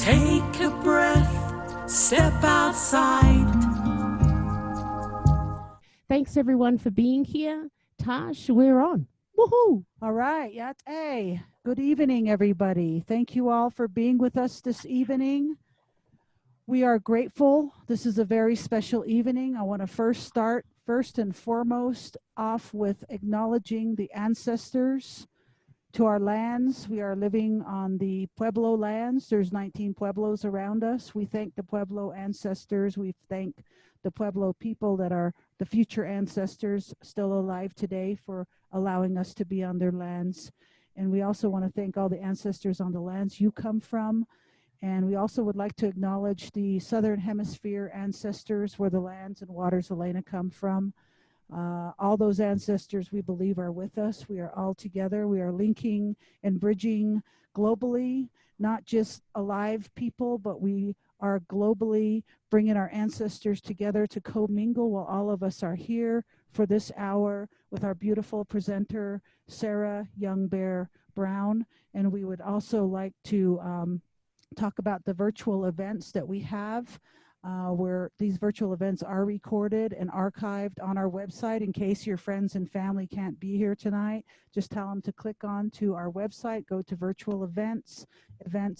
Take a breath, step outside. Thanks everyone for being here. Tash, we're on. Woohoo! All right. Yeah. Hey, good evening, everybody. Thank you all for being with us this evening. We are grateful. This is a very special evening. I want to first and foremost off with acknowledging the ancestors to our lands. We are living on the Pueblo lands. There's 19 Pueblos around us. We thank the Pueblo ancestors. We thank the Pueblo people that are the future ancestors still alive today for allowing us to be on their lands. And we also want to thank all the ancestors on the lands you come from. And we also would like to acknowledge the Southern Hemisphere ancestors where the lands and waters Elena come from. All those ancestors we believe are with us. We are all together. We are linking and bridging globally, not just alive people, but we are globally bringing our ancestors together to commingle while all of us are here for this hour with our beautiful presenter, Sarah Young Bear Brown. And we would also like to talk about the virtual events that we have, where these virtual events are recorded and archived on our website in case your friends and family can't be here tonight. Just tell them to click on to our website, go to virtual events,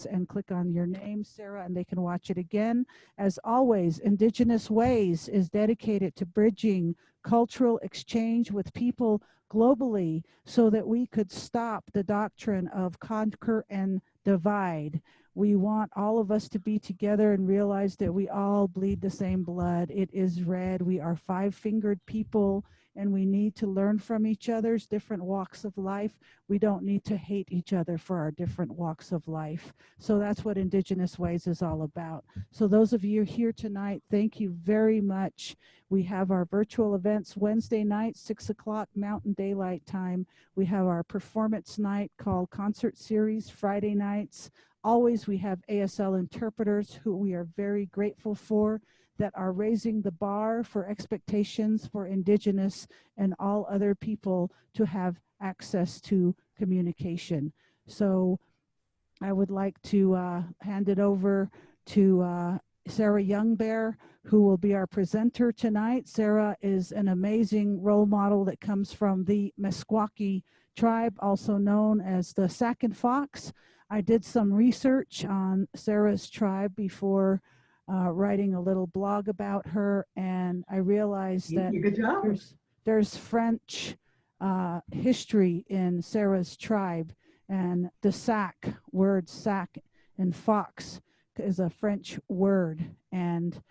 and click on your name, Sarah, and they can watch it again. As always, Indigenous Ways is dedicated to bridging cultural exchange with people globally so that we could stop the doctrine of conquer and divide. We want all of us to be together and realize that we all bleed the same blood. It is red. We are five-fingered people, and we need to learn from each other's different walks of life. We don't need to hate each other for our different walks of life. So that's what Indigenous Ways is all about. So those of you here tonight, thank you very much. We have our virtual events Wednesday night, 6 o'clock Mountain Daylight Time. We have our performance night called Concert Series Friday nights. Always we have ASL interpreters who we are very grateful for that are raising the bar for expectations for Indigenous and all other people to have access to communication. So I would like to hand it over to Sarah Youngbear, who will be our presenter tonight. Sarah is an amazing role model that comes from the Meskwaki tribe, also known as the Sac Fox. I did some research on Sarah's tribe before writing a little blog about her, and I realized that there's French history in Sarah's tribe, and the Sac, word Sac and Fox is a French word, and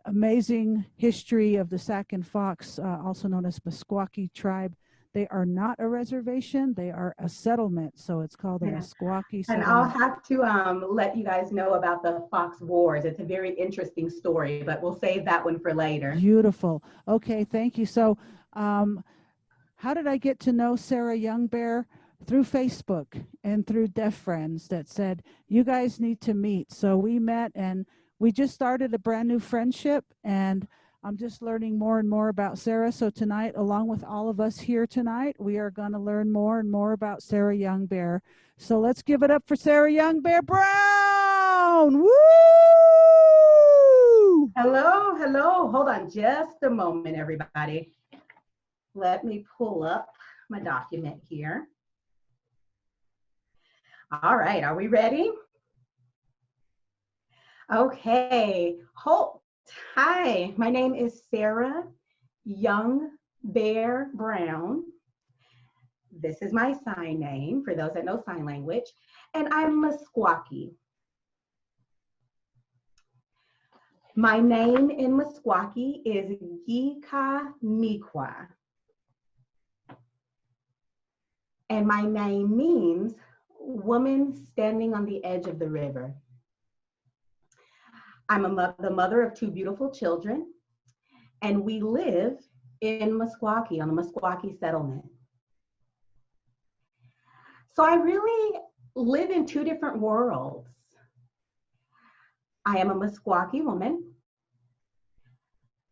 amazing history of the Sac and Fox, also known as Meskwaki tribe. They are not a reservation, they are a settlement, so it's called the Meskwaki settlement. And I'll have to let you guys know about the Fox Wars. It's a very interesting story, but we'll save that one for later. Beautiful. Okay, thank you. So how did I get to know Sarah Youngbear? Through Facebook and through Deaf Friends that said, you guys need to meet. So we met and we just started a brand new friendship, and I'm just learning more and more about Sarah. So tonight, along with all of us here tonight, we are going to learn more and more about Sarah Youngbear. So let's give it up for Sarah Youngbear Brown. Woo! Hello, hello. Hold on just a moment, everybody. Let me pull up my document here. All right, are we ready? Okay. Hi, my name is Sarah Young Bear Brown. This is my sign name for those that know sign language, and I'm Meskwaki. My name in Meskwaki is Gika Mikwa, and my name means woman standing on the edge of the river. I'm the mother of two beautiful children, and we live in Meskwaki, on the Meskwaki settlement. So I really live in two different worlds. I am a Meskwaki woman,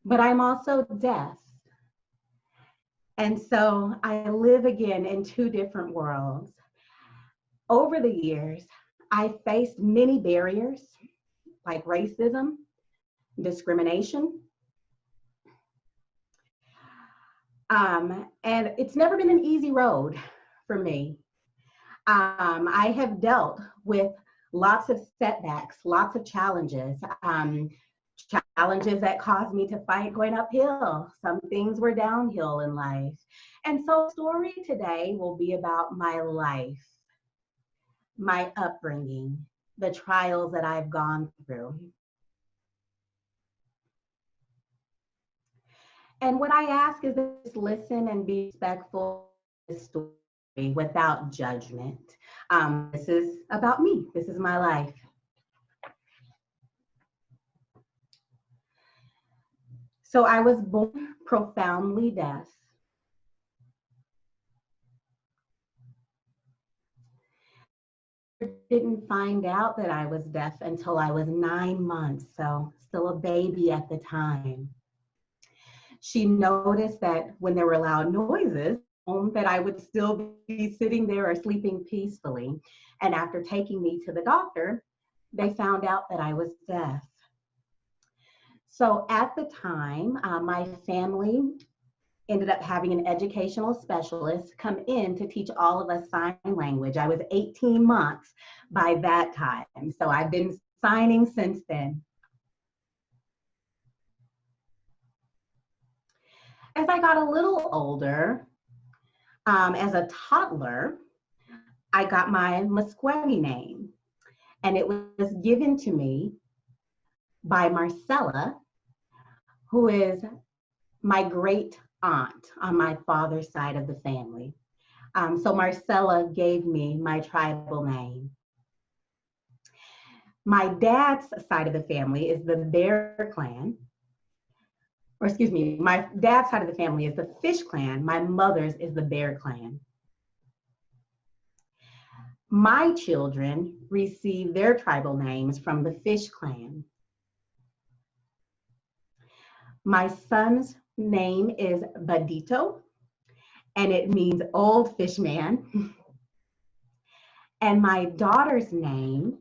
but I'm also deaf. And so I live again in two different worlds. Over the years, I faced many barriers like racism, discrimination, and it's never been an easy road for me. I have dealt with lots of setbacks, lots of challenges, challenges that caused me to fight going uphill. Some things were downhill in life. And so story today will be about my life, my upbringing, the trials that I've gone through. And what I ask is just listen and be respectful to the story without judgment. This is about me. This is my life. So I was born profoundly deaf. Didn't find out that I was deaf until I was 9 months, so still a baby at the time. She noticed that when there were loud noises, that I would still be sitting there or sleeping peacefully. And after taking me to the doctor, they found out that I was deaf. So at the time, my family ended up having an educational specialist come in to teach all of us sign language. I was 18 months by that time. So I've been signing since then. As I got a little older, as a toddler, I got my Meskwaki name, and it was given to me by Marcella, who is my great aunt on my father's side of the family. So Marcella gave me my tribal name. My dad's side of the family is the Bear Clan. Or excuse me, my dad's side of the family is the Fish Clan. My mother's is the Bear Clan. My children receive their tribal names from the Fish Clan. My son's name is Badito, and it means old fish man. And my daughter's name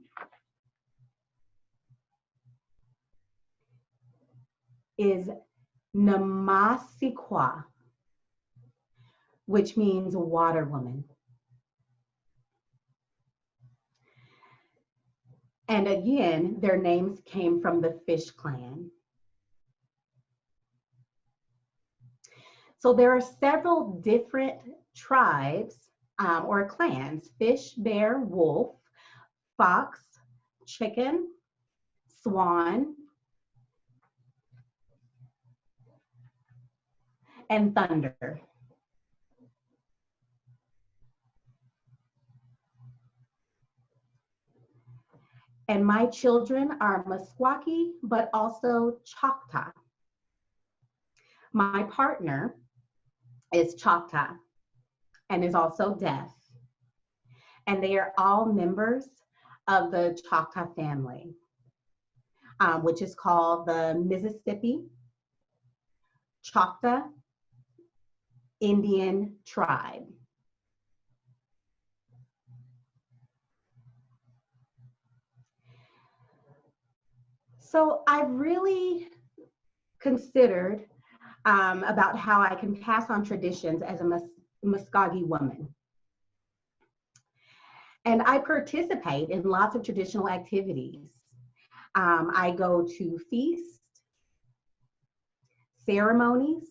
is Namasikwa, which means water woman. And again, their names came from the Fish Clan. So there are several different tribes or clans: fish, bear, wolf, fox, chicken, swan, and thunder. And my children are Meskwaki, but also Choctaw. My partner is Choctaw and is also deaf. And they are all members of the Choctaw family, which is called the Mississippi Choctaw Indian Tribe. So I've really considered about how I can pass on traditions as a Meskwaki woman. And I participate in lots of traditional activities. I go to feasts, ceremonies,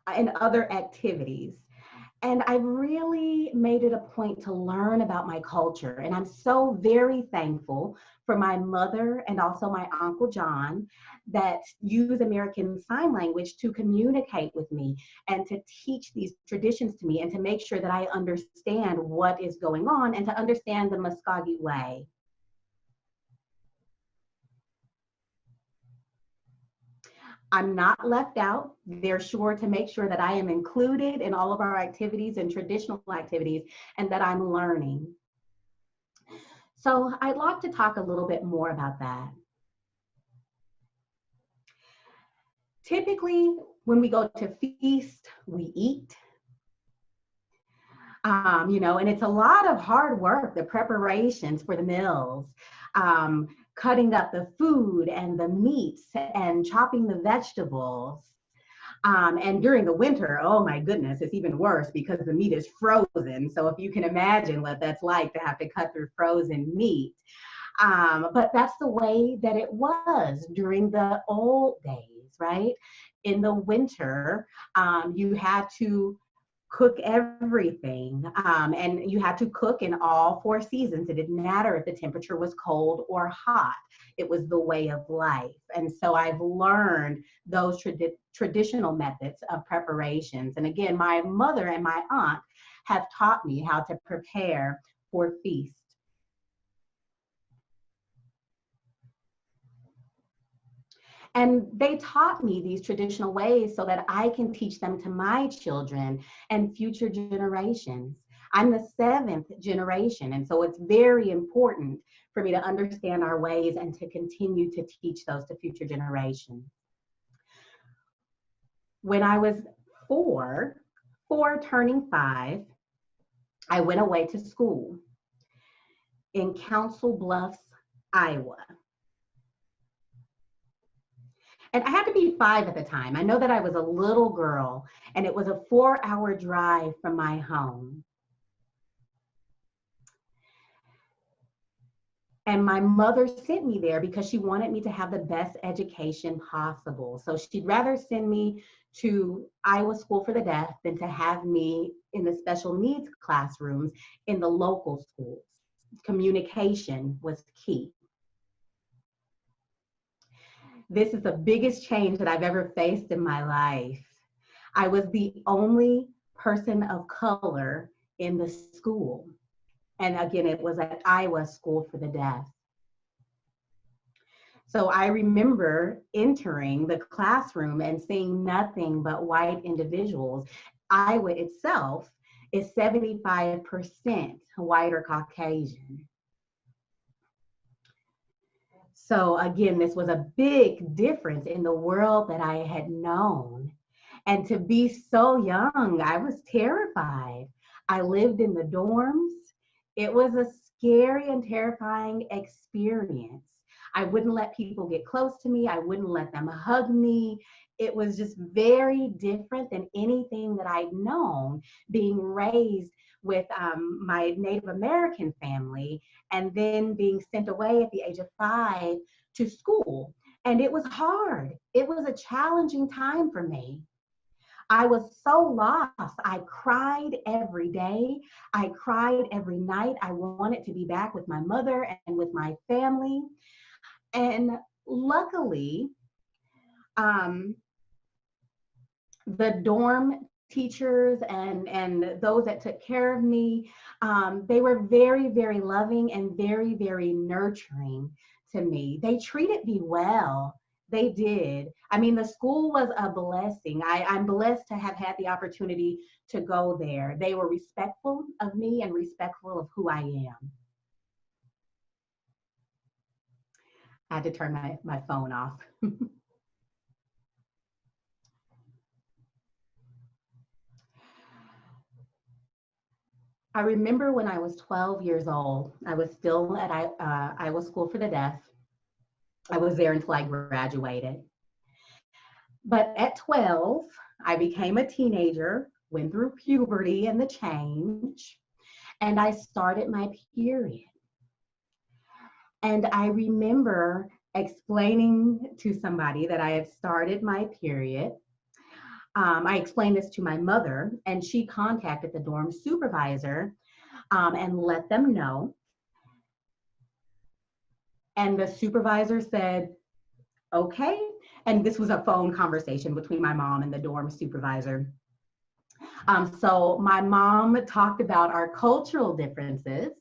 and other activities. And I really made it a point to learn about my culture. And I'm so very thankful for my mother and also my Uncle John that use American Sign Language to communicate with me and to teach these traditions to me and to make sure that I understand what is going on and to understand the Meskwaki way. I'm not left out. They're sure to make sure that I am included in all of our activities and traditional activities and that I'm learning. So I'd like to talk a little bit more about that. Typically, when we go to feast, we eat. And it's a lot of hard work, the preparations for the meals, cutting up the food and the meats and chopping the vegetables. And during the winter, oh my goodness, it's even worse because the meat is frozen. So if you can imagine what that's like to have to cut through frozen meat. But that's the way that it was during the old days, right? In the winter, you had to cook everything, and you had to cook in all 4 seasons. It didn't matter if the temperature was cold or hot. It was the way of life. And so I've learned those traditional methods of preparations. And again, my mother and my aunt have taught me how to prepare for feast. And they taught me these traditional ways so that I can teach them to my children and future generations. I'm the 7th generation, and so it's very important for me to understand our ways and to continue to teach those to future generations. When I was 4 turning 5, I went away to school in Council Bluffs, Iowa. And I had to be 5 at the time. I know that I was a little girl, and it was a 4-hour drive from my home. And my mother sent me there because she wanted me to have the best education possible. So she'd rather send me to Iowa School for the Deaf than to have me in the special needs classrooms in the local schools. Communication was key. This is the biggest change that I've ever faced in my life. I was the only person of color in the school. And again, it was at Iowa School for the Deaf. So I remember entering the classroom and seeing nothing but white individuals. Iowa itself is 75% white or Caucasian. So again, this was a big difference in the world that I had known. And to be so young, I was terrified. I lived in the dorms. It was a scary and terrifying experience. I wouldn't let people get close to me. I wouldn't let them hug me. It was just very different than anything that I'd known, being raised with my Native American family and then being sent away at the age of 5 to school. And it was hard. It was a challenging time for me. I was so lost. I cried every day. I cried every night. I wanted to be back with my mother and with my family. And luckily, the dorm teachers and those that took care of me, they were very, very loving and very, very nurturing to me. They treated me well. They did. I mean, the school was a blessing. I'm blessed to have had the opportunity to go there. They were respectful of me and respectful of who I am. I had to turn my phone off. I remember when I was 12 years old, I was still at Iowa School for the Deaf. I was there until I graduated. But at 12, I became a teenager, went through puberty and the change, and I started my period. And I remember explaining to somebody that I had started my period. I explained this to my mother, and she contacted the dorm supervisor and let them know. And the supervisor said, okay. And this was a phone conversation between my mom and the dorm supervisor. So my mom talked about our cultural differences,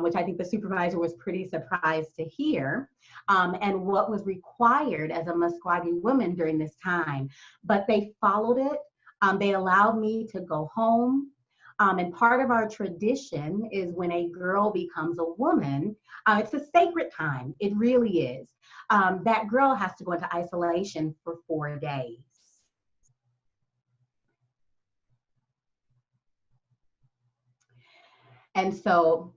which I think the supervisor was pretty surprised to hear, and what was required as a Meskwaki woman during this time. But they followed it. They allowed me to go home. And part of our tradition is when a girl becomes a woman, it's a sacred time. It really is. That girl has to go into isolation for 4 days. And so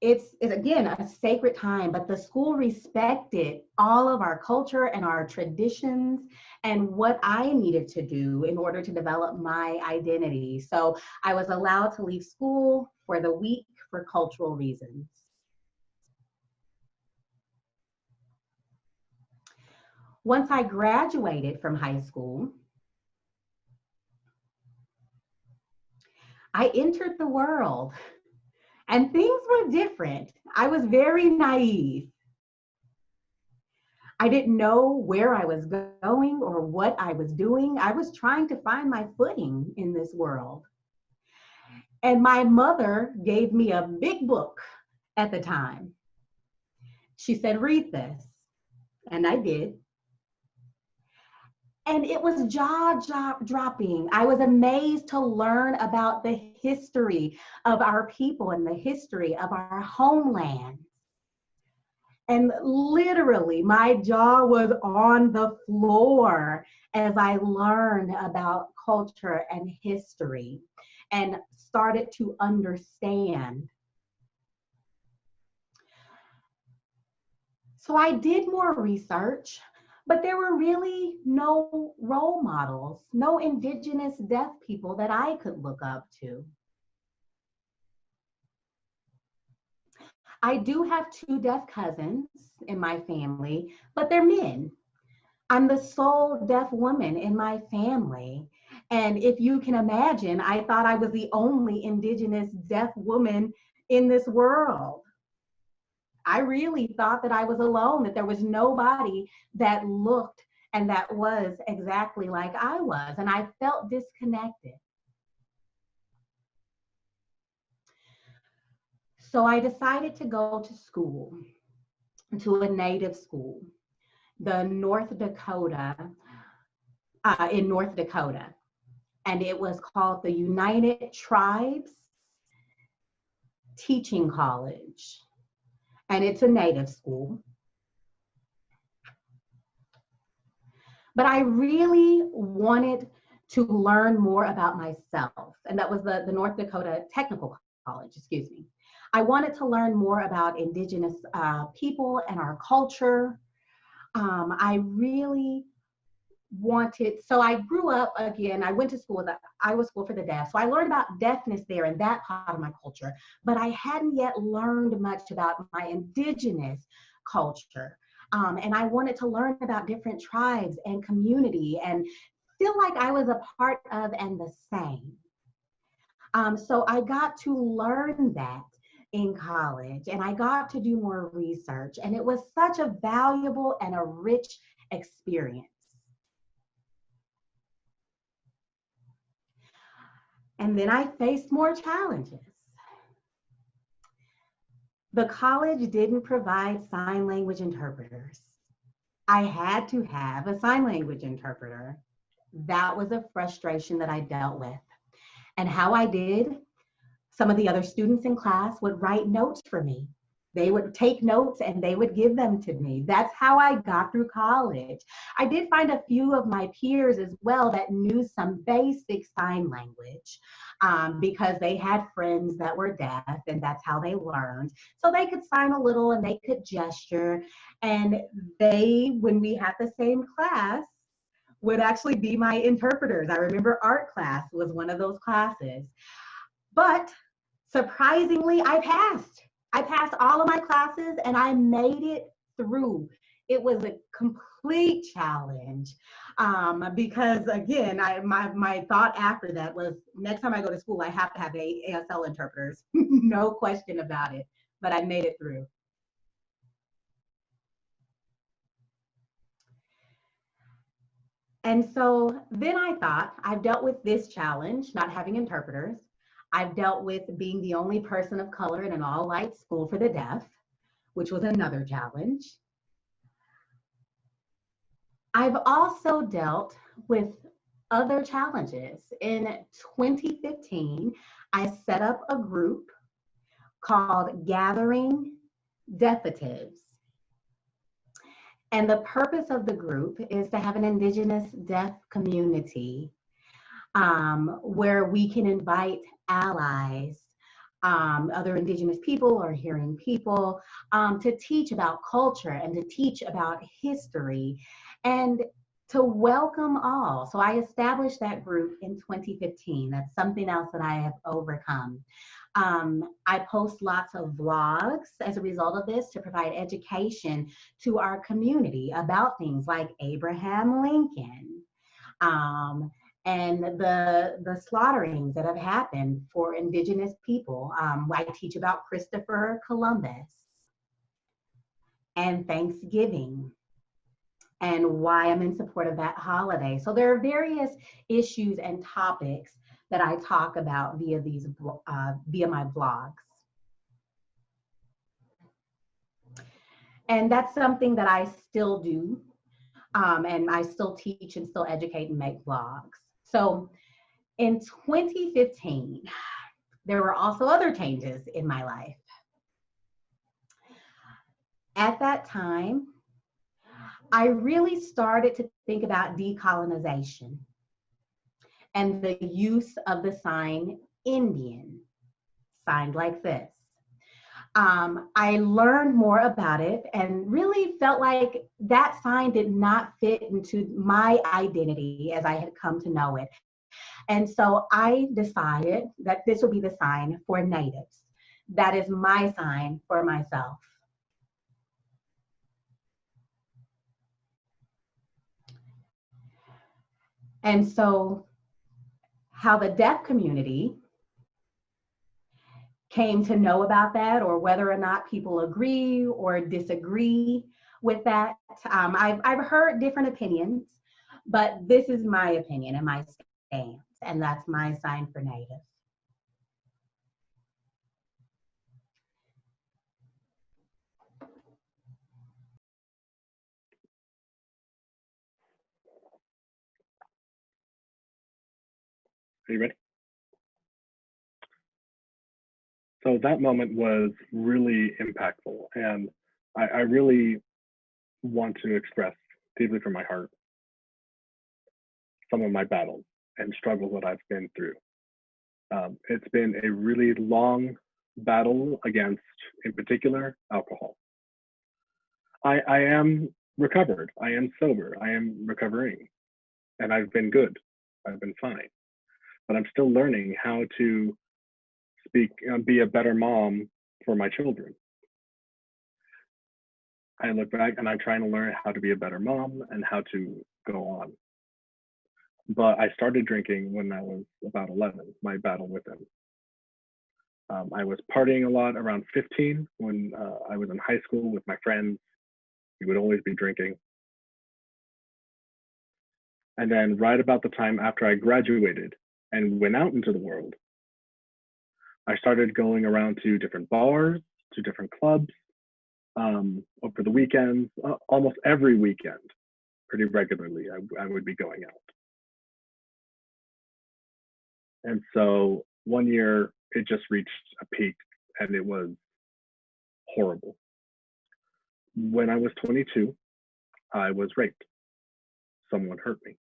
it's again a sacred time, but the school respected all of our culture and our traditions and what I needed to do in order to develop my identity. So I was allowed to leave school for the week for cultural reasons. Once I graduated from high school, I entered the world. And things were different. I was very naive. I didn't know where I was going or what I was doing. I was trying to find my footing in this world. And my mother gave me a big book at the time. She said, read this. And I did. And it was jaw-dropping. I was amazed to learn about the history of our people and the history of our homeland. And literally, my jaw was on the floor as I learned about culture and history and started to understand. So I did more research. But there were really no role models, no Indigenous deaf people that I could look up to. I do have 2 deaf cousins in my family, but they're men. I'm the sole deaf woman in my family. And if you can imagine, I thought I was the only Indigenous deaf woman in this world. I really thought that I was alone, that there was nobody that looked and that was exactly like I was, and I felt disconnected. So I decided to go to school, to a native school, the North Dakota, in North Dakota, and it was called the United Tribes Teaching College. And it's a native school. But I really wanted to learn more about myself. And that was the North Dakota Technical College, excuse me. I wanted to learn more about Indigenous people and our culture. I really wanted, so I grew up, again, I went to school, the Iowa School for the Deaf. So I learned about deafness there and that part of my culture, but I hadn't yet learned much about my Indigenous culture. And I wanted to learn about different tribes and community and feel like I was a part of and the same. So I got to learn that in college and I got to do more research, and it was such a valuable and a rich experience. And then I faced more challenges. The college didn't provide sign language interpreters. I had to have a sign language interpreter. That was a frustration that I dealt with. And how I did, some of the other students in class would write notes for me. They would take notes and they would give them to me. That's how I got through college. I did find a few of my peers as well that knew some basic sign language because they had friends that were deaf and that's how they learned. So they could sign a little and they could gesture. And they, when we had the same class, would actually be my interpreters. I remember art class was one of those classes. But surprisingly, I passed. I passed all of my classes and I made it through. It was a complete challenge because again, my thought after that was next time I go to school, I have to have ASL interpreters, no question about it, but I made it through. And so then I thought, I've dealt with this challenge, not having interpreters. I've dealt with being the only person of color in an all-white school for the deaf, which was another challenge. I've also dealt with other challenges. In 2015, I set up a group called Gathering Deafatives. And the purpose of the group is to have an Indigenous deaf community where we can invite allies other Indigenous people or hearing people, to teach about culture and to teach about history and to welcome all. So I established that group in 2015. That's something else that I have overcome. I post lots of vlogs as a result of this to provide education to our community about things like Abraham Lincoln, and the slaughterings that have happened for Indigenous people. I teach about Christopher Columbus and Thanksgiving and why I'm in support of that holiday. So there are various issues and topics that I talk about via my blogs. And that's something that I still do. And I still teach and still educate and make vlogs. So in 2015, there were also other changes in my life. At that time, I really started to think about decolonization and the use of the sign Indian, signed like this. I learned more about it and really felt like that sign did not fit into my identity as I had come to know it. And so I decided that this would be the sign for natives. That is my sign for myself. And so how the deaf community came to know about that, or whether or not people agree or disagree with that, I've heard different opinions, but this is my opinion and my stance, and that's my sign for native. Are you ready? So that moment was really impactful, and I really want to express deeply from my heart some of my battles and struggles that I've been through. It's been a really long battle against, in particular, alcohol. I am recovered. I am sober. I am recovering, and I've been good. I've been fine, but I'm still learning how to be a better mom for my children. I look back and I'm trying to learn how to be a better mom and how to go on. But I started drinking when I was about 11, my battle with him. I was partying a lot around 15 when I was in high school with my friends. We would always be drinking. And then right about the time after I graduated and went out into the world, I started going around to different bars, to different clubs, over the weekends, almost every weekend, pretty regularly, I would be going out. And so one year it just reached a peak and it was horrible. When I was 22, I was raped. Someone hurt me.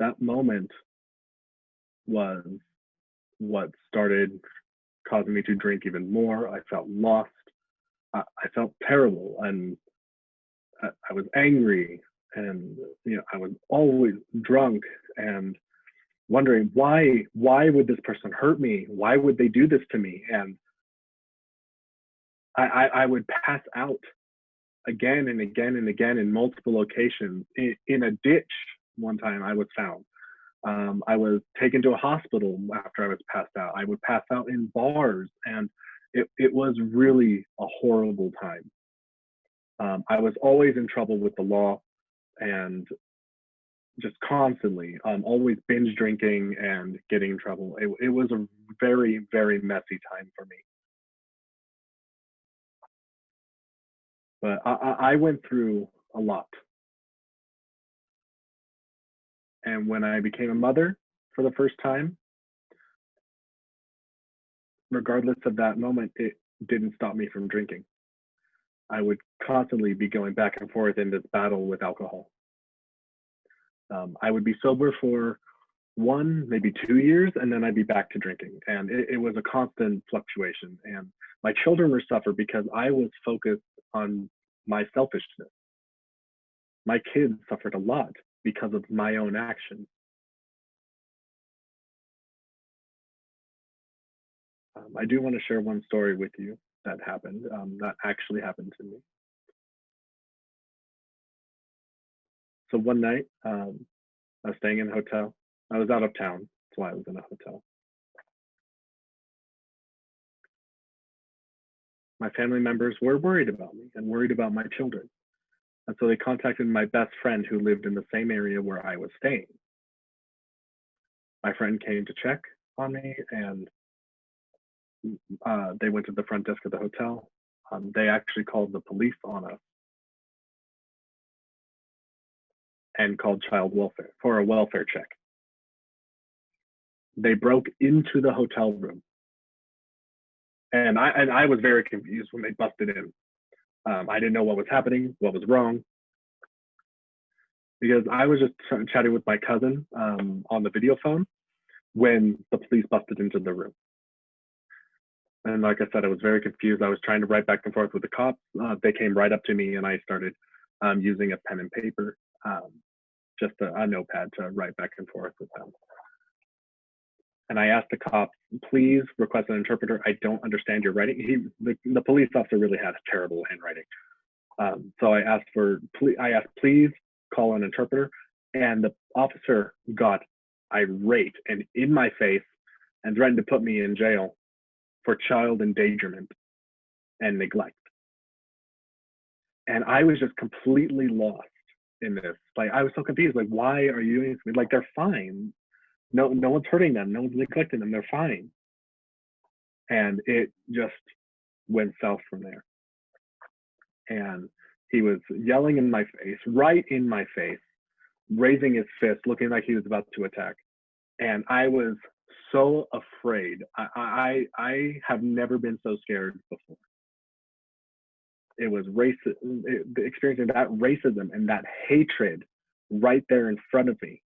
That moment was what started causing me to drink even more. I felt lost. I felt terrible, and I was angry, and I was always drunk and wondering why would this person hurt me? Why would they do this to me? And I would pass out again and again and again in multiple locations. In a ditch one time I was found. I was taken to a hospital after I was passed out. I would pass out in bars, and it was really a horrible time. I was always in trouble with the law and just constantly, always binge drinking and getting in trouble. It was a very, very messy time for me. But I went through a lot. And when I became a mother for the first time, regardless of that moment, it didn't stop me from drinking. I would constantly be going back and forth in this battle with alcohol. I would be sober for 1, maybe 2 years, and then I'd be back to drinking. And it was a constant fluctuation. And my children were suffer because I was focused on my selfishness. My kids suffered a lot because of my own actions. I do want to share one story with you that happened, that actually happened to me. So one night, I was staying in a hotel. I was out of town, that's why I was in a hotel. My family members were worried about me and worried about my children. And so they contacted my best friend who lived in the same area where I was staying. My friend came to check on me, and they went to the front desk of the hotel. They actually called the police on us and called child welfare for a welfare check. They broke into the hotel room, and I was very confused when they busted in. I didn't know what was happening, what was wrong, because I was just chatting with my cousin on the video phone when the police busted into the room. And like I said, I was very confused. I was trying to write back and forth with the cops. They came right up to me, and I started using a pen and paper, just a notepad to write back and forth with them. And I asked the cops, please request an interpreter. I don't understand your writing. The police officer really had a terrible handwriting. So I asked, please call an interpreter. And the officer got irate and in my face and threatened to put me in jail for child endangerment and neglect. And I was just completely lost in this. Like, I was so confused. Like, why are you doing this? Like, they're fine. No one's hurting them. No one's neglecting them. They're fine. And it just went south from there. And he was yelling in my face, right in my face, raising his fist, looking like he was about to attack. And I was so afraid. I have never been so scared before. It was experiencing that racism and that hatred right there in front of me.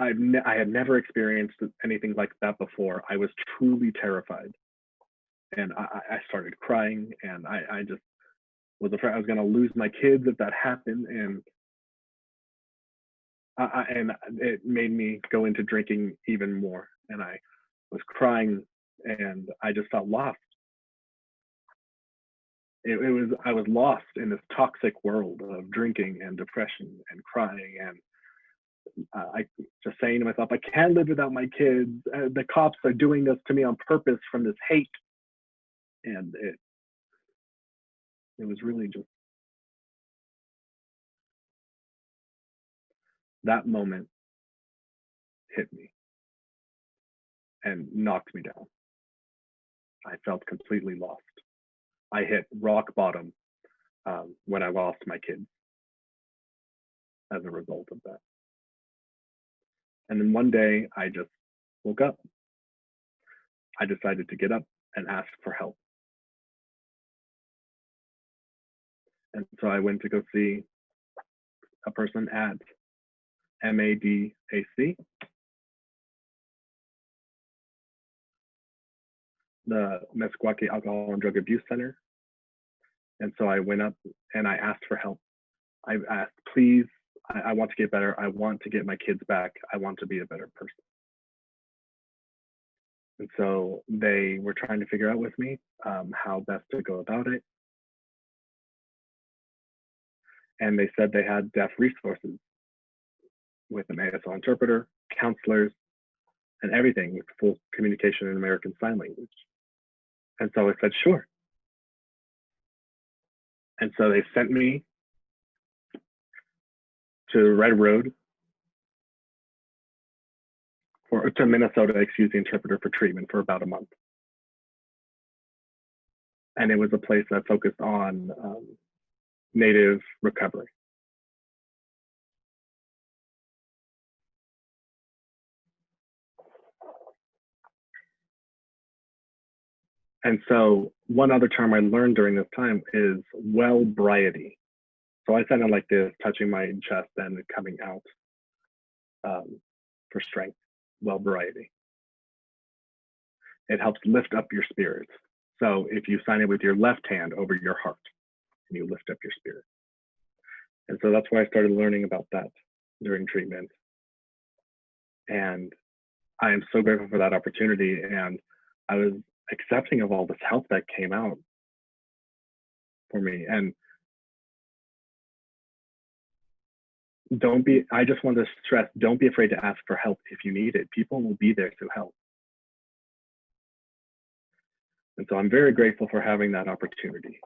I had never experienced anything like that before. I was truly terrified. And I started crying, and I just was afraid I was going to lose my kids if that happened. And it made me go into drinking even more. And I was crying, and I just felt lost. I was lost in this toxic world of drinking and depression and crying, and I just saying to myself, I can't live without my kids. The cops are doing this to me on purpose from this hate. And it was really just that moment hit me and knocked me down. I felt completely lost. I hit rock bottom when I lost my kids as a result of that. And then one day I just woke up. I decided to get up and ask for help. And so I went to go see a person at MADAC, the Meskwaki Alcohol and Drug Abuse Center. And so I went up and I asked for help. I asked, please, I want to get better. I want to get my kids back. I want to be a better person. And so they were trying to figure out with me how best to go about it. And they said they had deaf resources with an ASL interpreter, counselors, and everything with full communication in American Sign Language. And so I said, sure. And so they sent me to Red Road, or to Minnesota, excuse the interpreter, for treatment for about a month. And it was a place that focused on Native recovery. And so one other term I learned during this time is well-briety. So I sounded like this, touching my chest and coming out for strength, well, variety. It helps lift up your spirits. So if you sign it with your left hand over your heart, and you lift up your spirit. And so that's why I started learning about that during treatment. And I am so grateful for that opportunity. And I was accepting of all this help that came out for me. And I just want to stress, don't be afraid to ask for help if you need it. People will be there to help. And so I'm very grateful for having that opportunity.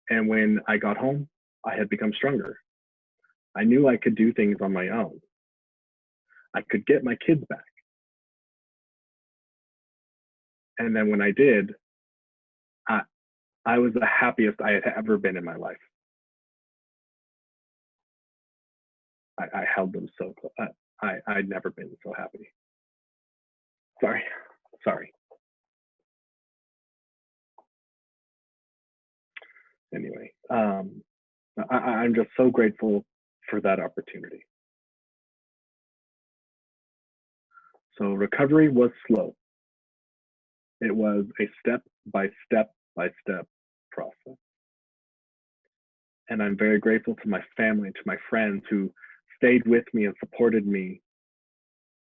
And when I got home, I had become stronger. I knew I could do things on my own. I could get my kids back. And then when I did, I was the happiest I had ever been in my life. I held them so close. I'd never been so happy. Sorry. Anyway, I'm just so grateful for that opportunity. So recovery was slow. It was a step by step process. And I'm very grateful to my family, to my friends who stayed with me and supported me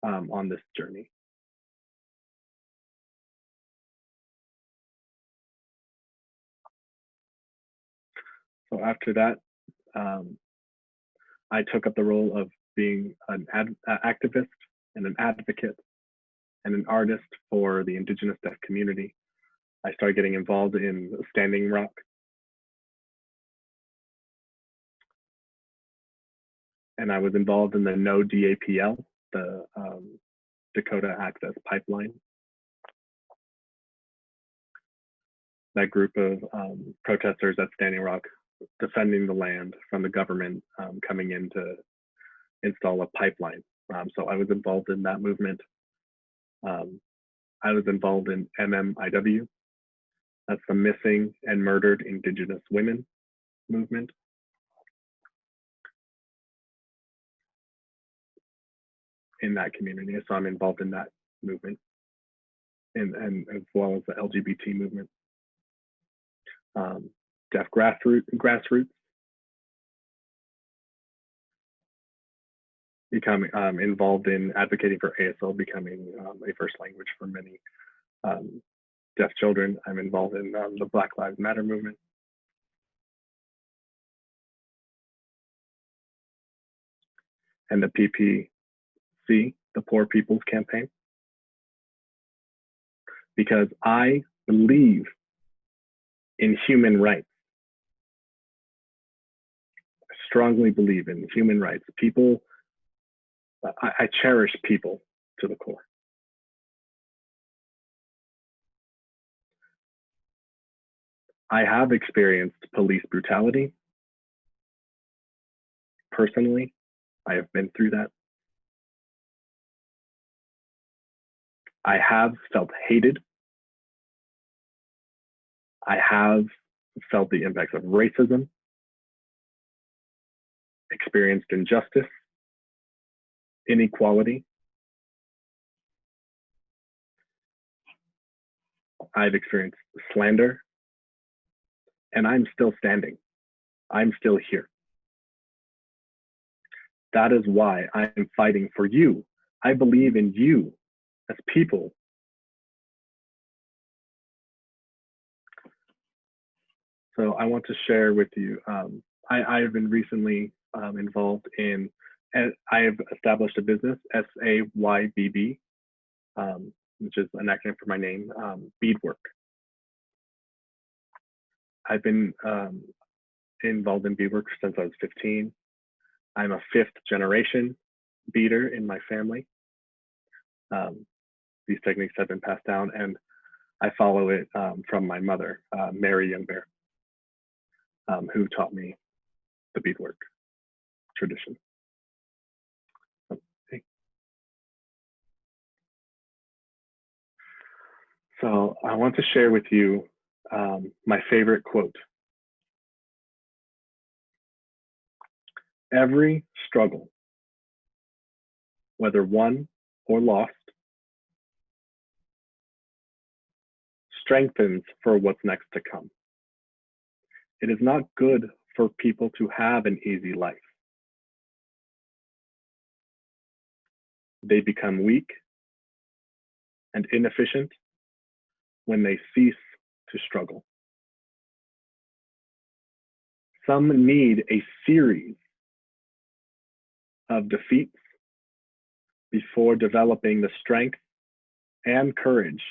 on this journey. So after that, I took up the role of being an activist and an advocate and an artist for the Indigenous deaf community. I started getting involved in Standing Rock. And I was involved in the No DAPL, the Dakota Access Pipeline. That group of protesters at Standing Rock defending the land from the government coming in to install a pipeline. So I was involved in that movement. I was involved in MMIW. That's the Missing and Murdered Indigenous Women movement. In that community, so I'm involved in that movement, and as well as the LGBT movement. Deaf grassroots. Becoming involved in advocating for ASL becoming a first language for many deaf children. I'm involved in the Black Lives Matter movement. And the PPC, the Poor People's Campaign. Because I believe in human rights. I strongly believe in human rights. People, I cherish people to the core. I have experienced police brutality. Personally, I have been through that. I have felt hated. I have felt the impacts of racism, experienced injustice, inequality. I've experienced slander, and I'm still standing. I'm still here. That is why I am fighting for you. I believe in you as people. So I want to share with you, I have been recently involved in, and I have established a business, SAYBB, which is an acronym for my name, beadwork. I've been involved in beadwork since I was 15. I'm a 5th generation beader in my family. These techniques have been passed down, and I follow it from my mother, Mary Youngbear, who taught me the beadwork tradition. Okay. So I want to share with you my favorite quote. Every struggle, whether won or lost, strengthens for what's next to come. It is not good for people to have an easy life. They become weak and inefficient when they cease to struggle. Some need a series of defeats before developing the strength and courage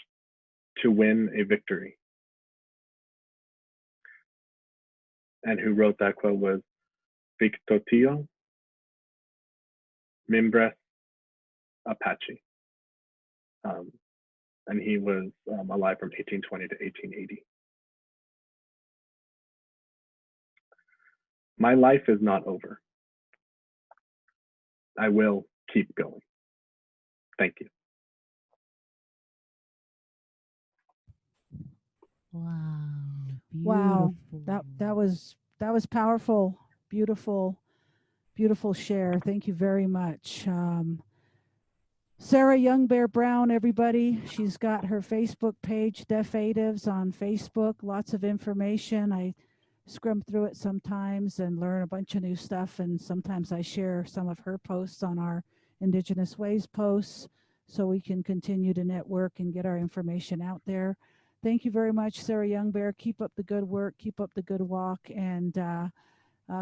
to win a victory. And who wrote that quote was Victorino Mimbres Apache. And he was alive from 1820 to 1880. My life is not over. I will keep going. Thank you. Wow. Wow. Beautiful. That was powerful, beautiful, beautiful share. Thank you very much. Sarah Young Bear Brown, everybody. She's got her Facebook page, Deafatives, on Facebook. Lots of information. I scrum through it sometimes and learn a bunch of new stuff. And sometimes I share some of her posts on our Indigenous Ways posts so we can continue to network and get our information out there. Thank you very much, Sarah Young Bear. Keep up the good work, keep up the good walk, and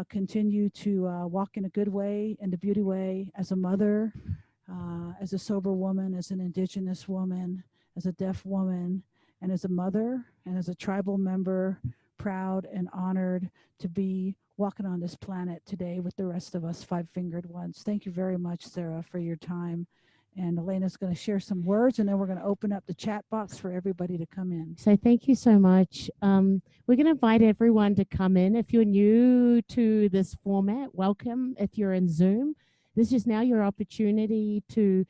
continue to walk in a good way and a beauty way as a mother, as a sober woman, as an Indigenous woman, as a deaf woman, and as a mother, and as a tribal member, proud and honored to be walking on this planet today with the rest of us five-fingered ones. Thank you very much, Sarah, for your time. And Elena's going to share some words, and then we're going to open up the chat box for everybody to come in. So thank you so much. We're going to invite everyone to come in. If you're new to this format, welcome. If you're in Zoom, this is now your opportunity to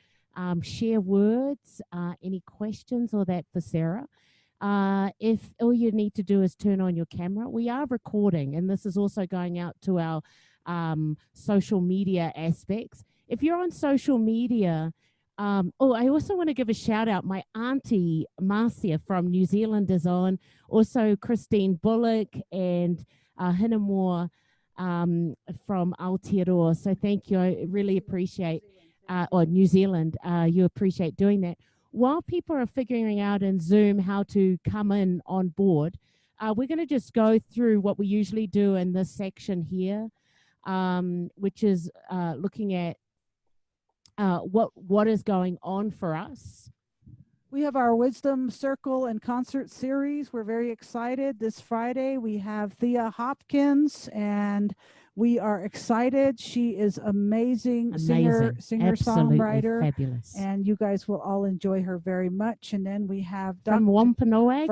share words, any questions or that for Sarah. If all you need to do is turn on your camera, we are recording, and this is also going out to our social media aspects. If you're on social media, I also want to give a shout out. My auntie Marcia from New Zealand is on. Also Christine Bullock and Hinamore from Aotearoa. So thank you. I really appreciate, or New Zealand, you appreciate doing that. While people are figuring out in Zoom how to come in on board, we're going to just go through what we usually do in this section here, which is looking at what is going on for us. We have our Wisdom Circle and Concert Series. We're very excited. This Friday, we have Thea Hopkins, and we are excited. She is amazing. Singer-songwriter. Fabulous. And you guys will all enjoy her very much. And then we have From Wampanoag.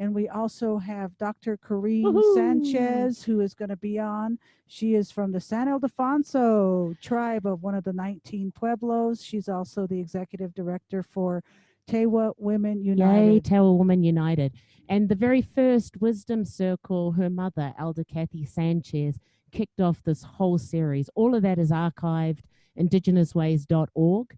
And we also have Dr. Corrine Sanchez, who is going to be on. She is from the San Ildefonso tribe of one of the 19 pueblos. She's also the executive director for Tewa Women United. Yay, Tewa Women United. And the very first Wisdom Circle, her mother, Elder Kathy Sanchez, kicked off this whole series. All of that is archived, IndigenousWays.org.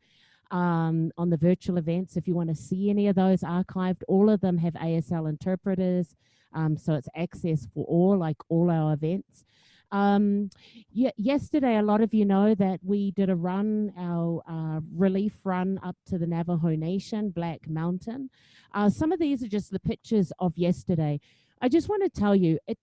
On the virtual events, if you want to see any of those archived, all of them have ASL interpreters, so it's access for all, like all our events. Yesterday, a lot of you know that we did a run, our relief run up to the Navajo Nation, Black Mountain. Some of these are just the pictures of yesterday. I just want to tell you, it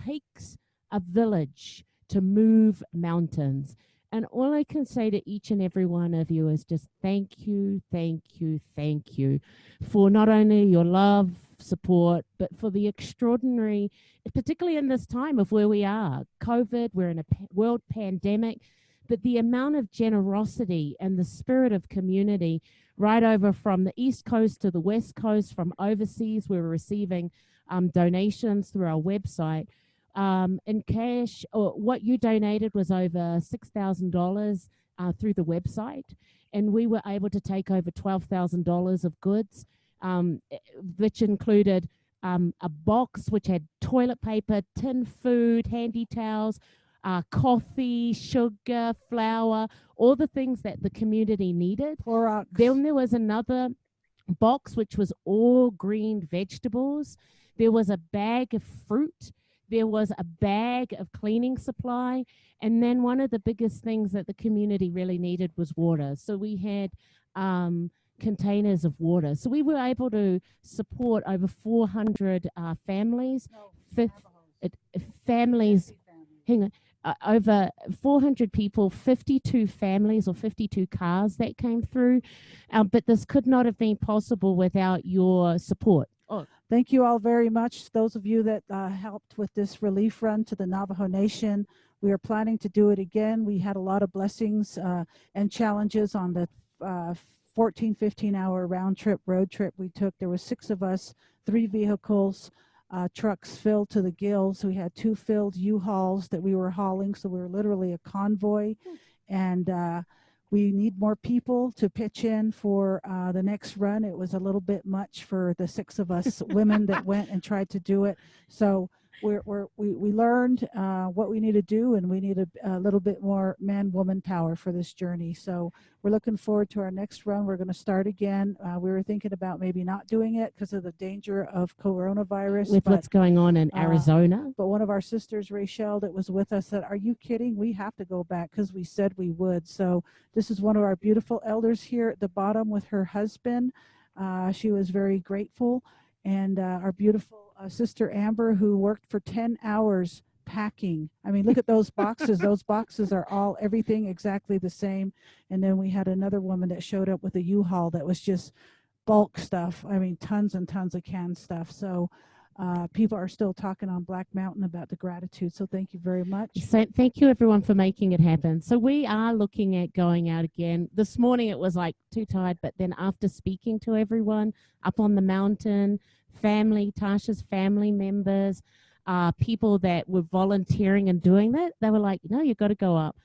takes a village to move mountains. And all I can say to each and every one of you is just thank you, thank you, thank you for not only your love, support, but for the extraordinary, particularly in this time of where we are, COVID, we're in a world pandemic, but the amount of generosity and the spirit of community right over from the East Coast to the West Coast, from overseas, we're receiving donations through our website. In cash, or what you donated was over $6,000 through the website, and we were able to take over $12,000 of goods, which included a box which had toilet paper, tin food, handy towels, coffee, sugar, flour, all the things that the community needed. Clorox. Then there was another box which was all green vegetables. There was a bag of fruit. There was a bag of cleaning supply. And then one of the biggest things that the community really needed was water. So we had containers of water. So we were able to support over 400 families. Families, hang on, over 400 people, 52 families or 52 cars that came through. But this could not have been possible without your support. Oh, Thank you all very much. Those of you that helped with this relief run to the Navajo Nation. We are planning to do it again. We had a lot of blessings and challenges on the 14, 15-hour road trip we took. There were 6 of us, 3 vehicles, trucks filled to the gills. We had 2 filled U-Hauls that we were hauling, so we were literally a convoy. And we need more people to pitch in for the next run. It was a little bit much for the 6 of us women that went and tried to do it. So we learned what we need to do, and we need a little bit more man-woman power for this journey. So we're looking forward to our next run. We're going to start again. We were thinking about maybe not doing it because of the danger of coronavirus. with what's going on in Arizona. But one of our sisters, Rachel, that was with us said, "Are you kidding? We have to go back because we said we would." So this is one of our beautiful elders here at the bottom with her husband. She was very grateful. And our beautiful sister Amber, who worked for 10 hours packing. I mean, look at those boxes. Those boxes are all everything exactly the same. And then we had another woman that showed up with a U-Haul that was just bulk stuff. I mean, tons and tons of canned stuff. So people are still talking on Black Mountain about the gratitude. So thank you very much. So thank you everyone for making it happen. So we are looking at going out again. This morning it was like too tired, but then after speaking to everyone up on the mountain, Tasha's family members, people that were volunteering and doing that, they were like, no, you've got to go up.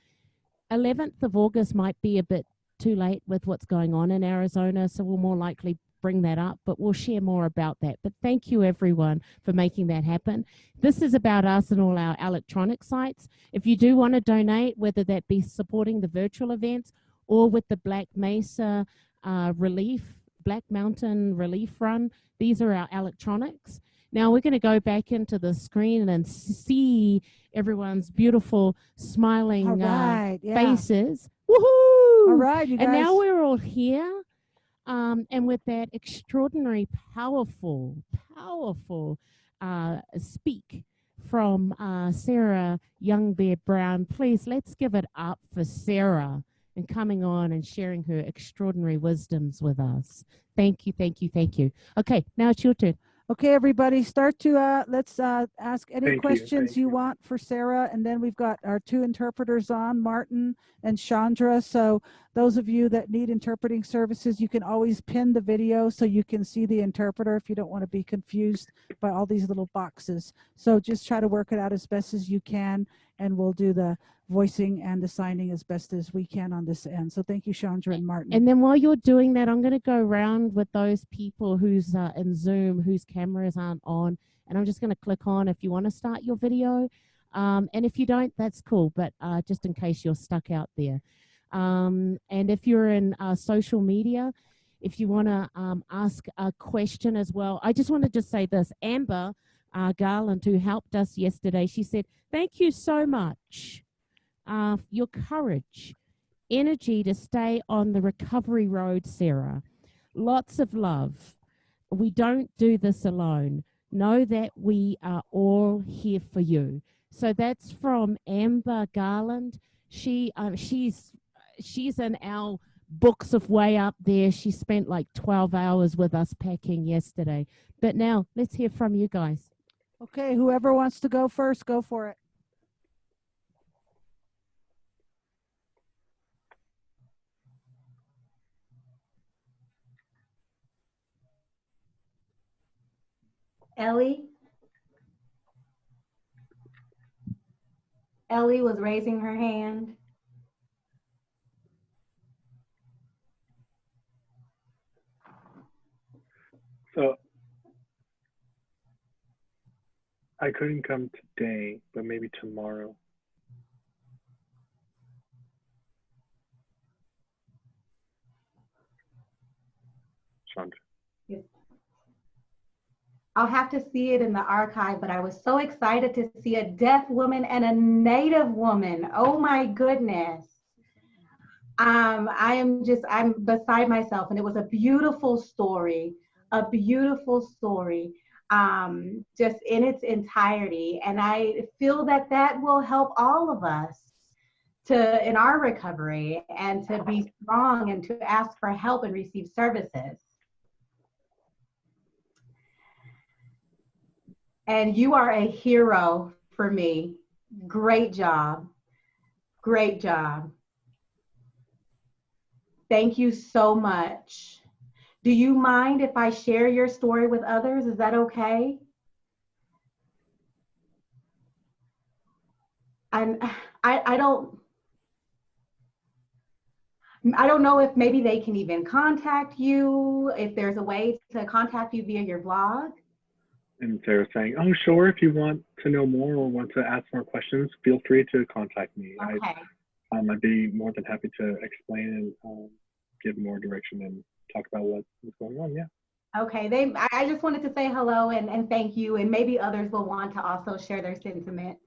11th of August might be a bit too late with what's going on in Arizona, so we'll more likely bring that up, but we'll share more about that. But thank you everyone for making that happen. This is about us and all our electronic sites. If you do want to donate, whether that be supporting the virtual events or with the Black Mesa Black Mountain Relief Run, these are our electronics. Now we're going to go back into the screen and see everyone's beautiful smiling faces. Woohoo! All right, you guys. And now we're all here. And with that extraordinary, powerful speak from Sarah Young Bear Brown, please let's give it up for Sarah and coming on and sharing her extraordinary wisdoms with us. Thank you, thank you, thank you. Okay, now it's your turn. Okay, everybody, start to let's ask any Thank you, questions thank you you. want for Sarah, and then we've got our 2 interpreters on, Martin and Chandra. So those of you that need interpreting services, you can always pin the video so you can see the interpreter if you don't want to be confused by all these little boxes. So just try to work it out as best as you can, and we'll do the voicing and the signing as best as we can on this end. So thank you, Chandra and Martin. And then while you're doing that, I'm going to go around with those people who's in Zoom, whose cameras aren't on, and I'm just going to click on if you want to start your video. And if you don't, that's cool, but just in case you're stuck out there. And if you're in social media, if you want to ask a question as well, I just want to just say this. Amber Garland, who helped us yesterday, she said, thank you so much. Your courage, energy to stay on the recovery road, Sarah. Lots of love. We don't do this alone. Know that we are all here for you. So that's from Amber Garland. She's in our books of way up there. She spent like 12 hours with us packing yesterday. But now let's hear from you guys. Okay, whoever wants to go first, go for it. Ellie was raising her hand. So I couldn't come today, but maybe tomorrow. Chandra. I'll have to see it in the archive, but I was so excited to see a deaf woman and a Native woman. Oh my goodness. I'm beside myself, and it was a beautiful story, just in its entirety. And I feel that that will help all of us in our recovery and to be strong and to ask for help and receive services. And you are a hero for me. Great job. Great job. Thank you so much. Do you mind if I share your story with others? Is that okay? And I don't know if maybe they can even contact you, if there's a way to contact you via your blog. And Sarah's saying, oh, sure, if you want to know more or want to ask more questions, feel free to contact me. Okay. I'd be more than happy to explain and give more direction and talk about what is going on, yeah. Okay, I just wanted to say hello and thank you, and maybe others will want to also share their sentiments.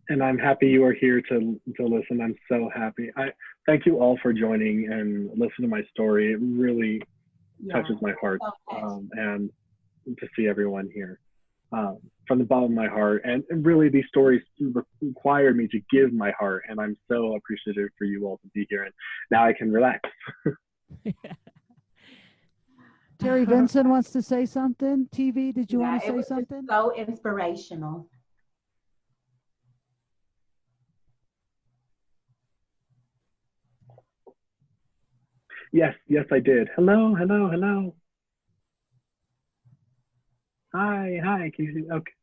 And I'm happy you are here to listen. I'm so happy. I thank you all for joining and listening to my story. It really touches my heart, and to see everyone here from the bottom of my heart. And really, these stories required me to give my heart, and I'm so appreciative for you all to be here. And now I can relax. Terry Vinson wants to say something. TV, did you want to say something? So inspirational. Yes, I did. Hello. Hi, can you see? Okay.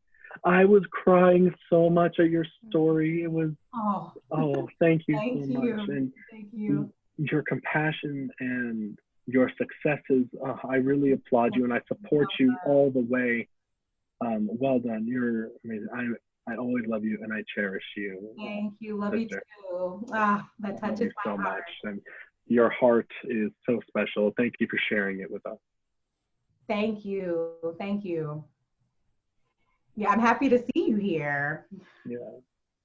I was crying so much at your story. It was, thank you so much. And thank you. Your compassion and your successes, I really applaud you and I support you all the way. Well done. You're amazing. I always love you and I cherish you. Thank you. Love you too. That touches my so heart. much. And your heart is so special. Thank you for sharing it with us. Thank you. Yeah, I'm happy to see you here.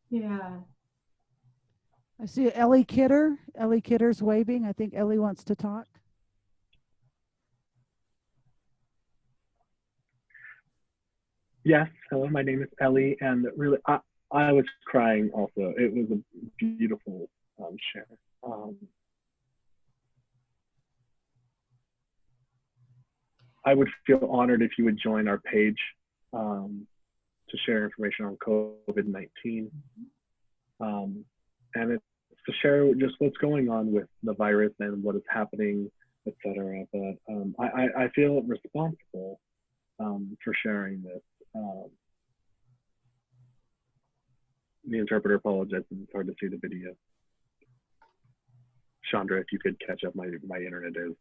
Yeah. I see Ellie Kidder. Ellie Kidder's waving. I think Ellie wants to talk. Yes, hello, my name is Ellie, and really, I was crying also. It was a beautiful share. I would feel honored if you would join our page to share information on COVID-19. And it's to share just what's going on with the virus and what is happening, etc. But I feel responsible for sharing this. The interpreter apologizes, it's hard to see the video. Chandra, if you could catch up, my internet is.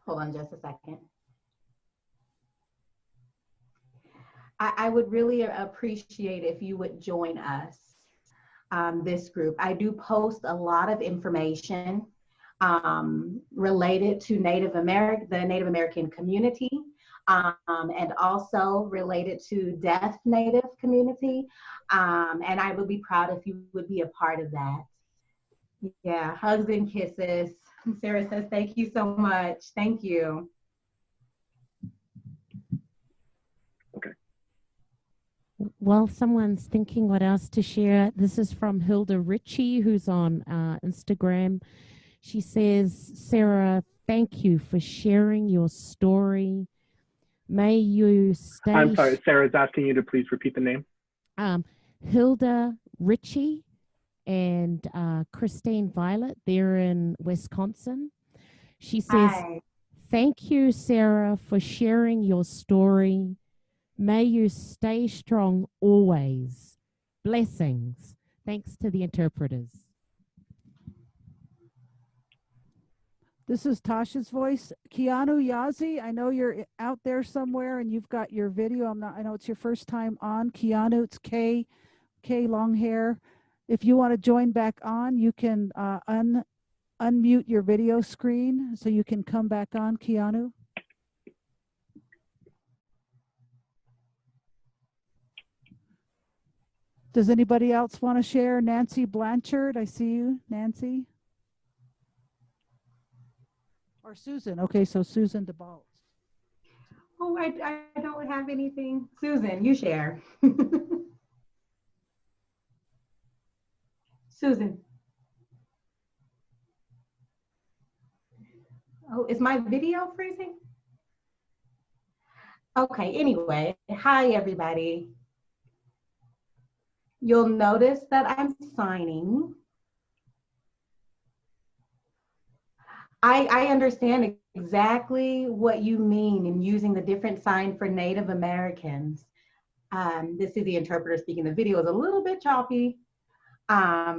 Hold on just a second. I would really appreciate if you would join us, this group. I do post a lot of information related to the Native American community, and also related to deaf Native community. And I would be proud if you would be a part of that. Yeah, hugs and kisses. Sarah says, thank you so much. Thank you. Okay. While someone's thinking what else to share, this is from Hilda Ritchie, who's on Instagram. She says, Sarah, thank you for sharing your story. May you stay. I'm sorry, Sarah's asking you to please repeat the name. Hilda Ritchie and Christine Violet, they're in Wisconsin. She says, Hi. Thank you, Sarah, for sharing your story. May you stay strong always. Blessings. Thanks to the interpreters. This is Tasha's voice. Keanu Yazi, I know you're out there somewhere and you've got your video. I know it's your first time on. Keanu, it's K long hair. If you want to join back on, you can unmute your video screen so you can come back on, Keanu. Does anybody else want to share? Nancy Blanchard, I see you, Nancy. Or Susan. Okay, so Susan DeBalt. Oh, I don't have anything. Susan, you share. Susan. Oh, is my video freezing? Okay, anyway, hi everybody. You'll notice that I'm signing. I understand exactly what you mean in using the different sign for Native Americans. This is the interpreter speaking. The video is a little bit choppy. I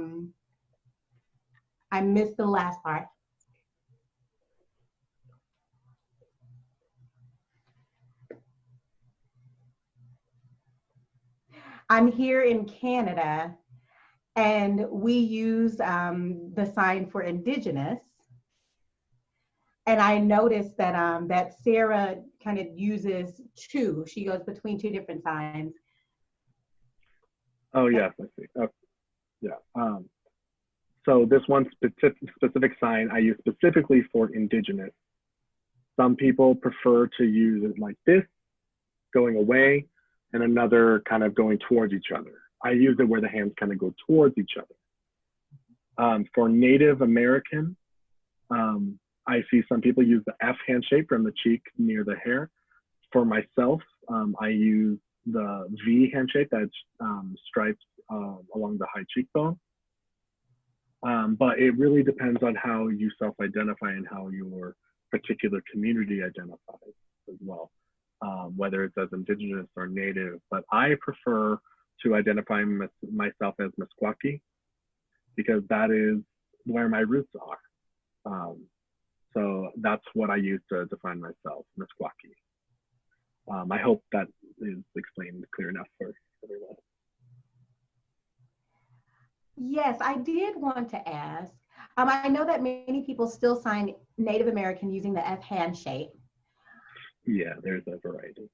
missed the last part. I'm here in Canada, and we use the sign for Indigenous. And I noticed that that Sarah kind of uses two. She goes between two different signs. Oh yes, I see. Oh, yeah. So this one specific sign I use specifically for Indigenous. Some people prefer to use it like this, going away, and another kind of going towards each other. I use it where the hands kind of go towards each other. For Native American, I see some people use the F handshake from the cheek near the hair. For myself, I use the V handshake that's stripes along the high cheekbone. But it really depends on how you self-identify and how your particular community identifies as well, whether it's as Indigenous or Native. But I prefer to identify myself as Meskwaki because that is where my roots are. So that's what I use to define myself, Meskwaki. I hope that is explained clear enough for everyone. Yes, I did want to ask. I know that many people still sign Native American using the F handshake. Yeah, there's a variety.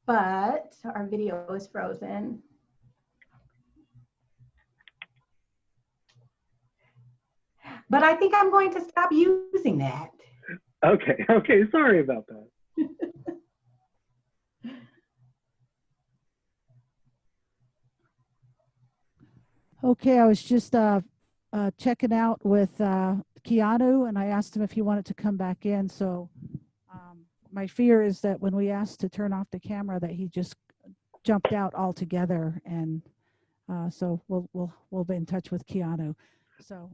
But our video is frozen. But I think I'm going to stop using that. Okay, sorry about that. Okay, I was just checking out with Keanu, and I asked him if he wanted to come back in. So my fear is that when we asked to turn off the camera, that he just jumped out altogether, and so we'll be in touch with Keanu. So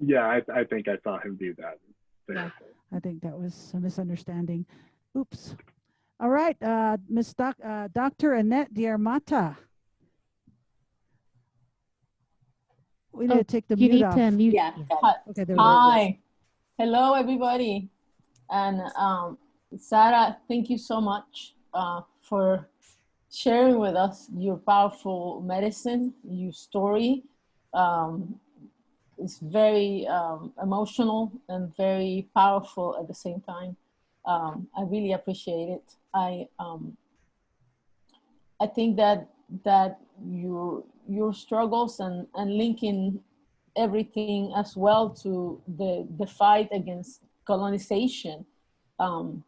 yeah, I think I saw him do that. yeah, I think that was a misunderstanding. Oops. All right, Dr. Annette Diarmata. We need to take the You mute need off. to mute. Yeah. Yeah. Okay, there we go. Hi. Hello, everybody. And Sarah, thank you so much for sharing with us your powerful medicine, your story. It's very emotional and very powerful at the same time. I really appreciate it. I think that your struggles and linking everything as well to the fight against colonization and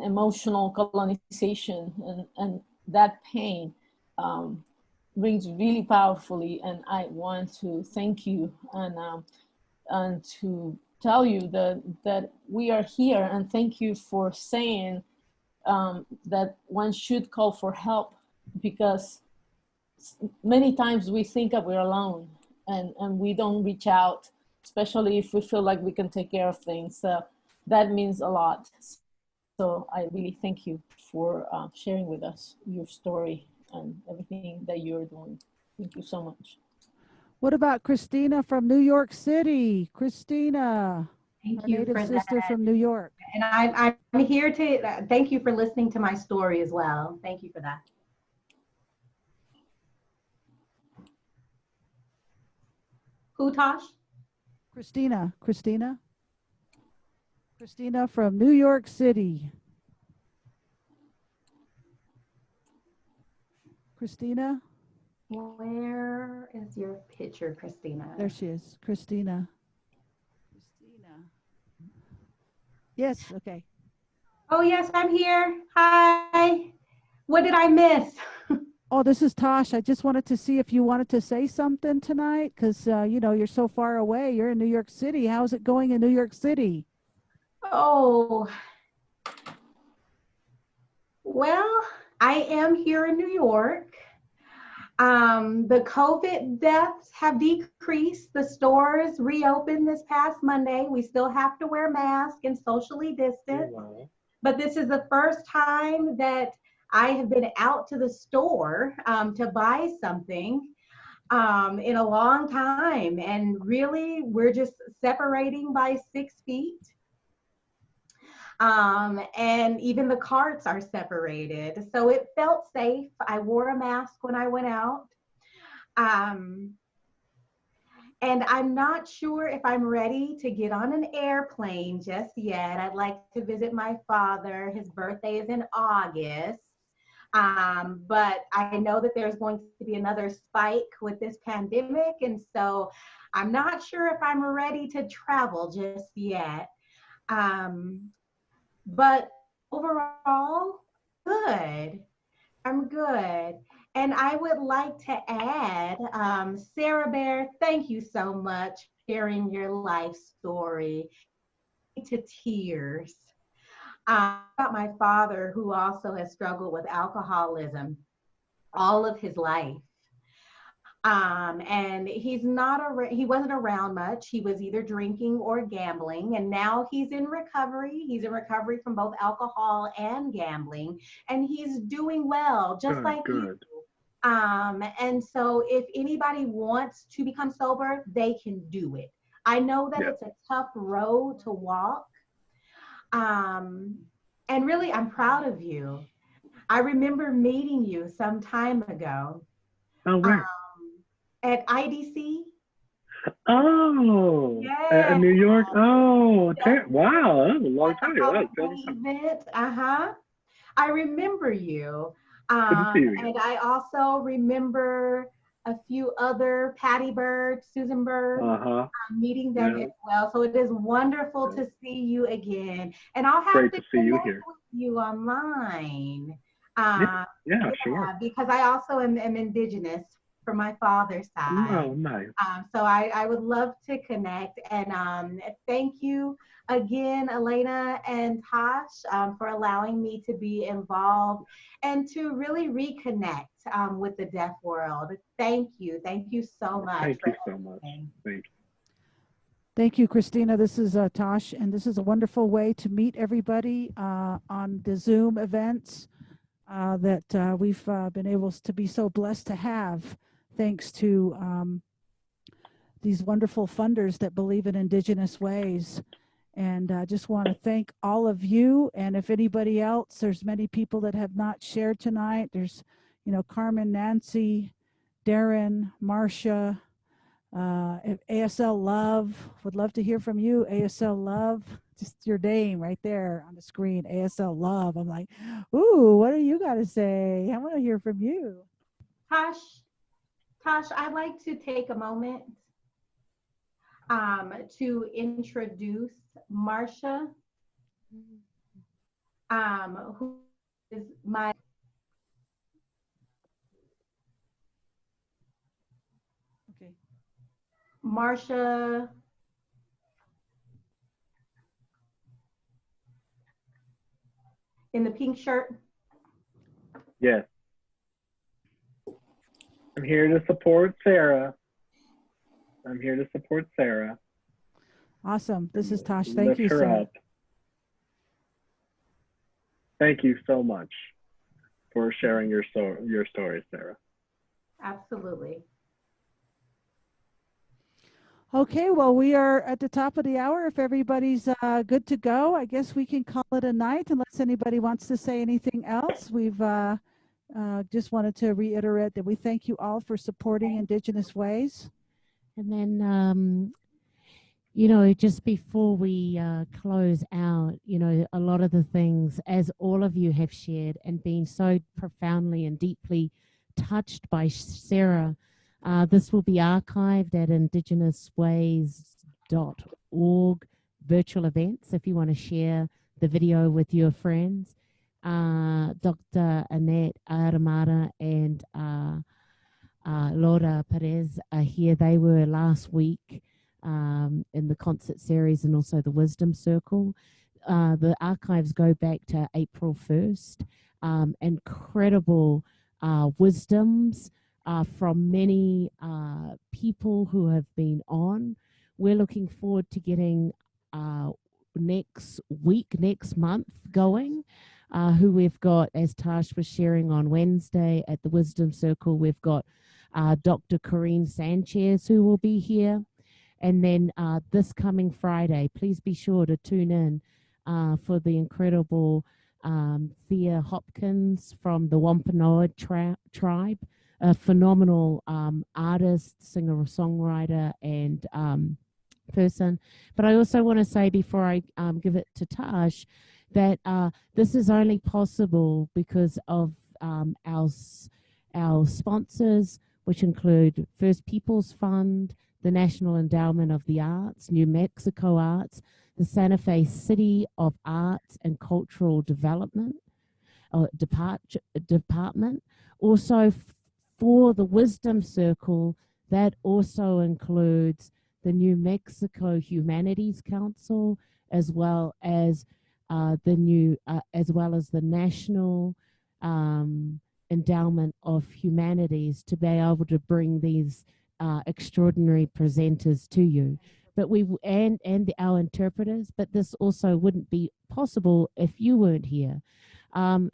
emotional colonization and that pain rings really powerfully, and I want to thank you and to tell you that we are here, and thank you for saying that one should call for help, because many times we think that we're alone and we don't reach out, especially if we feel like we can take care of things. So that means a lot. So I really thank you for sharing with us your story and everything that you're doing. Thank you so much. What about Christina from New York City? Christina, Thank our you native for sister that. from New York. And I'm here to thank you for listening to my story as well. Thank you for that. Who, Tosh? Christina, Christina. Christina from New York City. Christina? Where is your picture, Christina? There she is, Christina. Christina. Yes, okay. Oh, yes, I'm here. Hi. What did I miss? Oh, this is Tosh. I just wanted to see if you wanted to say something tonight because, you know, you're so far away. You're in New York City. How's it going in New York City? Oh, well, I am here in New York. The COVID deaths have decreased. The stores reopened this past Monday. We still have to wear masks and socially distance. Wow. But this is the first time that I have been out to the store to buy something in a long time. And really, we're just separating by 6 feet. And even the carts are separated. So it felt safe. I wore a mask when I went out. And I'm not sure if I'm ready to get on an airplane just yet. I'd like to visit my father. His birthday is in August. But I know that there's going to be another spike with this pandemic. And so I'm not sure if I'm ready to travel just yet. But overall, good. I'm good. And I would like to add, Sarah Bear, thank you so much for sharing your life story to tears. About my father, who also has struggled with alcoholism all of his life. And he wasn't around much. He was either drinking or gambling, and now he's in recovery. He's in recovery from both alcohol and gambling, and he's doing well, just Good, like good. you. And so if anybody wants to become sober, they can do it. I know that it's a tough road to walk. And really, I'm proud of you. I remember meeting you some time ago. Oh, where? At IDC. Oh, Yeah. New York. Oh, Yeah. wow. That was a long time ago. Public That was event. I remember you. good to see you again. And I also remember a few other Patty Bird, Susan Bird, meeting them as well. So it is wonderful to see you again. And I'll have Great to to see you connect here. with you online. Yeah, sure. Because I also am indigenous from my father's side. Oh, nice. So I would love to connect. And thank you again, Elena and Tosh, for allowing me to be involved and to really reconnect with the deaf world. Thank you. Thank you so much. Thank you so much. Thank you. Thank you, Christina. This is Tosh, and this is a wonderful way to meet everybody on the Zoom events that we've been able to be so blessed to have, thanks to these wonderful funders that believe in Indigenous ways. And I just want to thank all of you. And if anybody else, there's many people that have not shared tonight. There's, you know, Carmen, Nancy, Darren, Marcia, ASL Love. Would love to hear from you, ASL Love. Just your name right there on the screen, ASL Love. I'm like, ooh, what do you got to say? I want to hear from you. Tosh, I'd like to take a moment to introduce Marcia, who is my Marcia. In the pink shirt. Yes. I'm here to support Sarah. Awesome. This is Tosh. Thank you, Lift her Sarah. up. Thank you so much for sharing your story, Sarah. Absolutely. Okay, well, we are at the top of the hour. If everybody's good to go, I guess we can call it a night unless anybody wants to say anything else. We've just wanted to reiterate that we thank you all for supporting Indigenous Ways. And then, you know, just before we close out, you know, a lot of the things, as all of you have shared and been so profoundly and deeply touched by Sarah, this will be archived at IndigenousWays.org virtual events if you want to share the video with your friends. Dr. Annette Aramara and Laura Perez are here. They were last week in the concert series and also the Wisdom Circle. The archives go back to April 1st. Incredible wisdoms from many people who have been on. We're looking forward to getting next month going. Who we've got, as Tash was sharing on Wednesday at the Wisdom Circle, we've got Dr. Corinne Sanchez who will be here. And then this coming Friday, please be sure to tune in for the incredible Thea Hopkins from the Wampanoag tribe, a phenomenal artist, singer-songwriter, and person. But I also want to say before I give it to Tash that this is only possible because of our sponsors, which include First Peoples Fund, the National Endowment of the Arts, New Mexico Arts, the Santa Fe City of Arts and Cultural Development Department. Also for the Wisdom Circle, that also includes the New Mexico Humanities Council, as well as the National Endowment of Humanities, to be able to bring these extraordinary presenters to you. But our interpreters, but this also wouldn't be possible if you weren't here.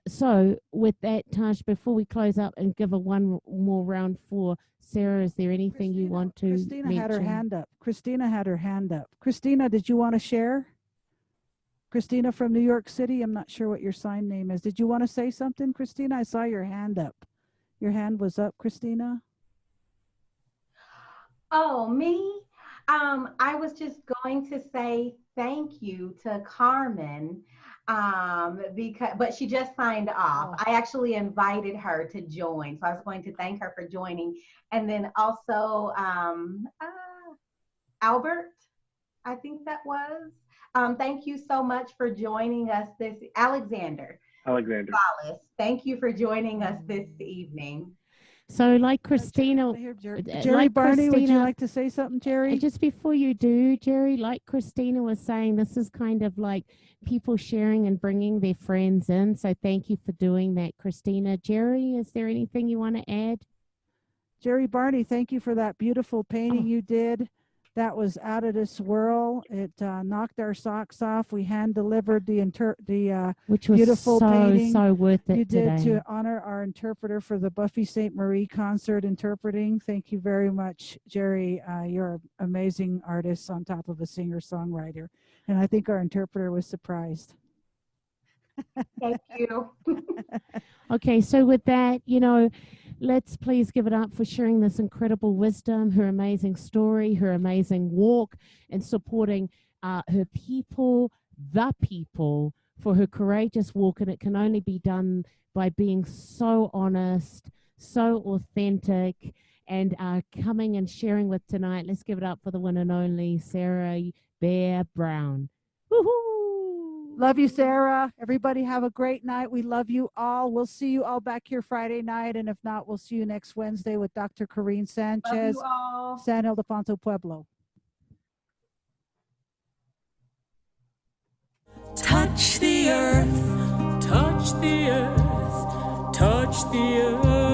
So with that, Tash, before we close up and give one more round for Sarah, is there anything you want to Christina mention? had her hand up. Christina had her hand up. Christina, did you want to share? Christina from New York City. I'm not sure what your sign name is. Did you want to say something, Christina? I saw your hand up. Your hand was up, Christina. Oh, me? I was just going to say thank you to Carmen but she just signed off. I actually invited her to join, so I was going to thank her for joining, and then also Albert, I think that was. Thank you so much for joining us Alexander Wallace. Thank you for joining us this evening. So like Christina, Jerry Barney, would you like to say something, Jerry? Just before you do, Jerry, like Christina was saying, this is kind of like people sharing and bringing their friends in. So thank you for doing that, Christina. Jerry, is there anything you want to add? Jerry Barney, thank you for that beautiful painting you did. That was out of this world. It knocked our socks off. We hand delivered the which was beautiful painting so worth it you did today. to honor our interpreter for the Buffy St. Marie concert interpreting. Thank you very much, Jerry. You're an amazing artist on top of a singer-songwriter. And I think our interpreter was surprised. Thank you. Okay, so with that, let's please give it up for sharing this incredible wisdom, her amazing story, her amazing walk, and supporting her people, the people, for her courageous walk. And it can only be done by being so honest, so authentic, and coming and sharing with tonight. Let's give it up for the one and only Sarah Bear Brown. Woohoo! Love you, Sarah. Everybody have a great night. We love you all. We'll see you all back here Friday night. And if not, we'll see you next Wednesday with Dr. Corinne Sanchez, San Ildefonso Pueblo. Touch the earth, touch the earth, touch the earth.